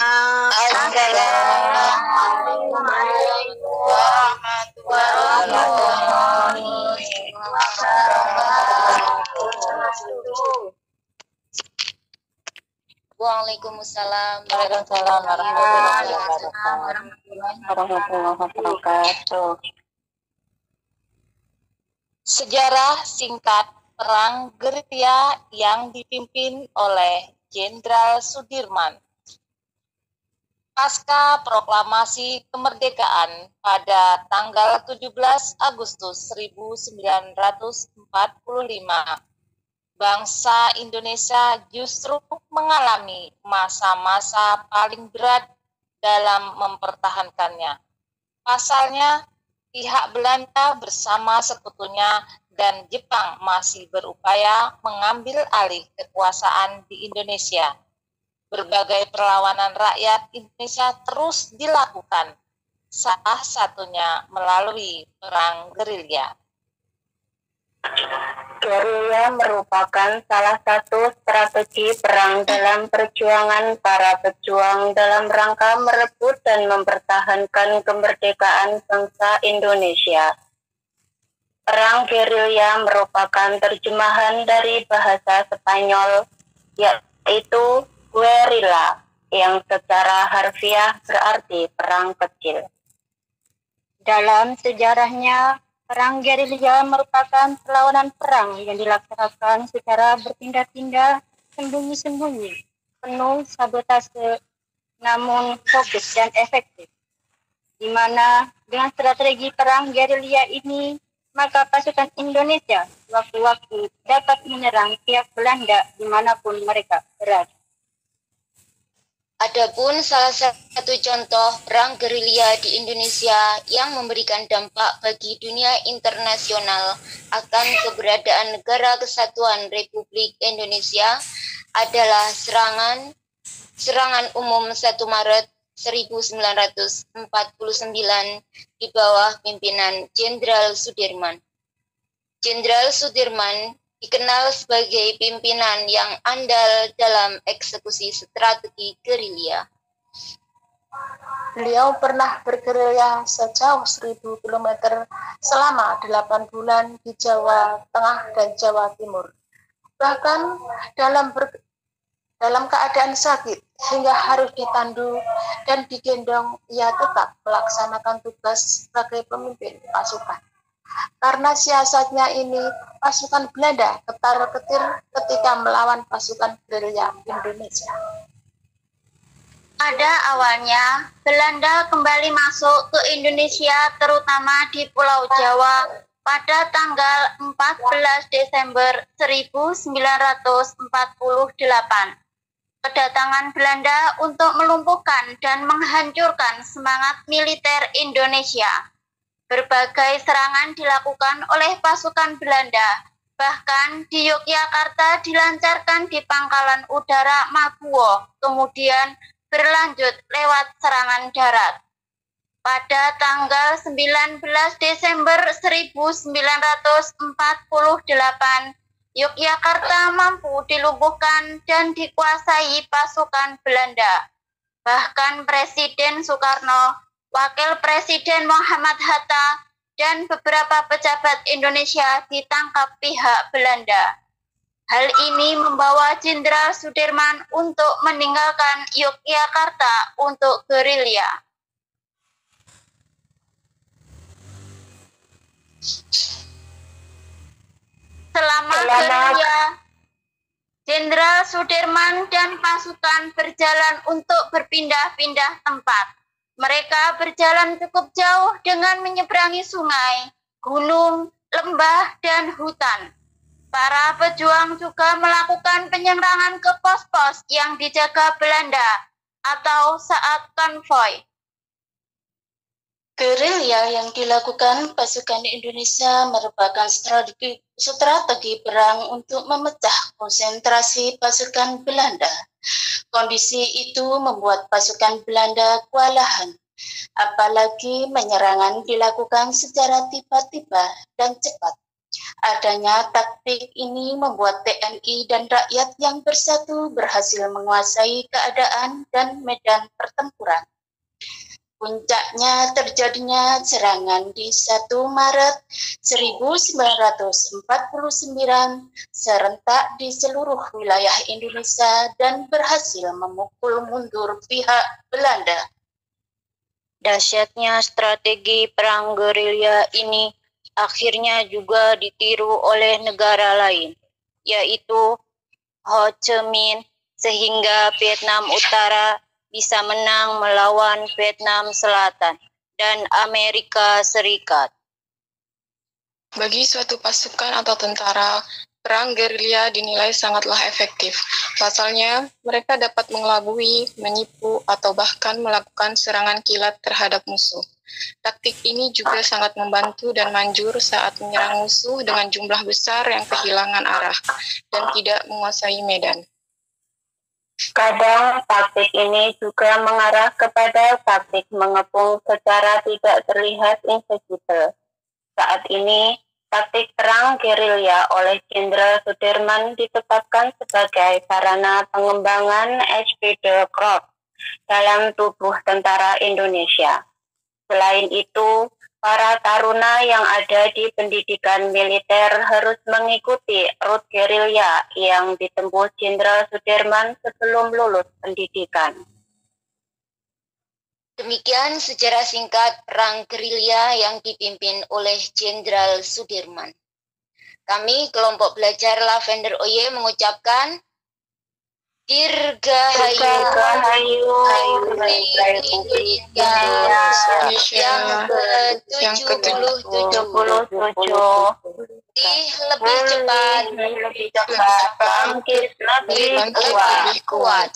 Assalamualaikum warahmatullahi wabarakatuh. Waalaikumsalam warahmatullahi wabarakatuh. Sejarah singkat Perang Gerilya yang dipimpin oleh Jenderal Sudirman. Pasca proklamasi kemerdekaan pada tanggal 17 Agustus 1945, bangsa Indonesia justru mengalami masa-masa paling berat dalam mempertahankannya. Pasalnya, pihak Belanda bersama sekutunya dan Jepang masih berupaya mengambil alih kekuasaan di Indonesia. Berbagai perlawanan rakyat Indonesia terus dilakukan, salah satunya melalui perang gerilya. Gerilya merupakan salah satu strategi perang dalam perjuangan para pejuang dalam rangka merebut dan mempertahankan kemerdekaan bangsa Indonesia. Perang gerilya merupakan terjemahan dari bahasa Spanyol, yaitu guerrilla, yang secara harfiah berarti perang kecil. Dalam sejarahnya, perang gerilya merupakan perlawanan perang yang dilaksanakan secara berpindah-pindah, sembunyi-sembunyi, penuh sabotase, namun fokus dan efektif. Di mana dengan strategi perang gerilya ini, maka pasukan Indonesia waktu-waktu dapat menyerang pihak Belanda dimanapun mereka berada. Adapun salah satu contoh perang gerilya di Indonesia yang memberikan dampak bagi dunia internasional akan keberadaan Negara Kesatuan Republik Indonesia adalah serangan umum 1 Maret 1949 di bawah pimpinan Jenderal Sudirman. Jenderal Sudirman dikenal sebagai pimpinan yang andal dalam eksekusi strategi gerilya. Beliau pernah bergerilya sejauh 1000 km selama 8 bulan di Jawa Tengah dan Jawa Timur. Bahkan dalam keadaan sakit hingga harus ditandu dan digendong, ia tetap melaksanakan tugas sebagai pemimpin pasukan. Karena siasatnya ini, pasukan Belanda ketar-ketir ketika melawan pasukan gerilya Indonesia. Pada awalnya, Belanda kembali masuk ke Indonesia terutama di Pulau Jawa pada tanggal 14 Desember 1948. Kedatangan Belanda untuk melumpuhkan dan menghancurkan semangat militer Indonesia. Berbagai serangan dilakukan oleh pasukan Belanda, bahkan di Yogyakarta dilancarkan di pangkalan udara Maguwo, kemudian berlanjut lewat serangan darat. Pada tanggal 19 Desember 1948, Yogyakarta mampu dilumpuhkan dan dikuasai pasukan Belanda. Bahkan Presiden Soekarno, Wakil Presiden Muhammad Hatta, dan beberapa pejabat Indonesia ditangkap pihak Belanda. Hal ini membawa Jenderal Sudirman untuk meninggalkan Yogyakarta untuk gerilya. Selama gerilya, Jenderal Sudirman dan pasukan berjalan untuk berpindah-pindah tempat. Mereka berjalan cukup jauh dengan menyeberangi sungai, gunung, lembah, dan hutan. Para pejuang juga melakukan penyerangan ke pos-pos yang dijaga Belanda atau saat konvoi. Gerilya yang dilakukan pasukan Indonesia merupakan strategi perang untuk memecah konsentrasi pasukan Belanda. Kondisi itu membuat pasukan Belanda kewalahan, apalagi penyerangan dilakukan secara tiba-tiba dan cepat. Adanya taktik ini membuat TNI dan rakyat yang bersatu berhasil menguasai keadaan dan medan pertempuran. Puncaknya terjadinya serangan di 1 Maret 1949 serentak di seluruh wilayah Indonesia dan berhasil memukul mundur pihak Belanda. Dahsyatnya strategi perang gerilya ini akhirnya juga ditiru oleh negara lain, yaitu Ho Chi Minh, sehingga Vietnam Utara bisa menang melawan Vietnam Selatan dan Amerika Serikat. Bagi suatu pasukan atau tentara, perang gerilya dinilai sangatlah efektif. Pasalnya, mereka dapat mengelabui, menipu, atau bahkan melakukan serangan kilat terhadap musuh. Taktik ini juga sangat membantu dan manjur saat menyerang musuh dengan jumlah besar yang kehilangan arah dan tidak menguasai medan. Kadang taktik ini juga mengarah kepada taktik mengepung secara tidak terlihat invisible. Saat ini, taktik perang gerilya oleh Jenderal Sudirman ditetapkan sebagai sarana pengembangan SPD Corps dalam tubuh tentara Indonesia. Selain itu, para taruna yang ada di pendidikan militer harus mengikuti rute gerilya yang ditempuh Jenderal Sudirman sebelum lulus pendidikan. Demikian secara singkat perang gerilya yang dipimpin oleh Jenderal Sudirman. Kami kelompok belajar Lavender OY mengucapkan Dirgahayu Republik Indonesia yang ke-77 lebih cepat bangkit lebih kuat.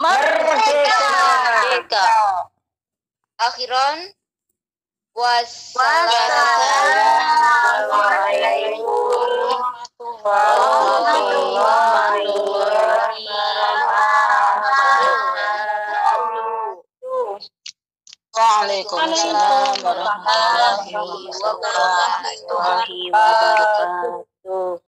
Merdeka. Akhiron wassalamualaikum warahmatullahi wabarakatuh. Waalaikumsalam warahmatullahi wabarakatuh.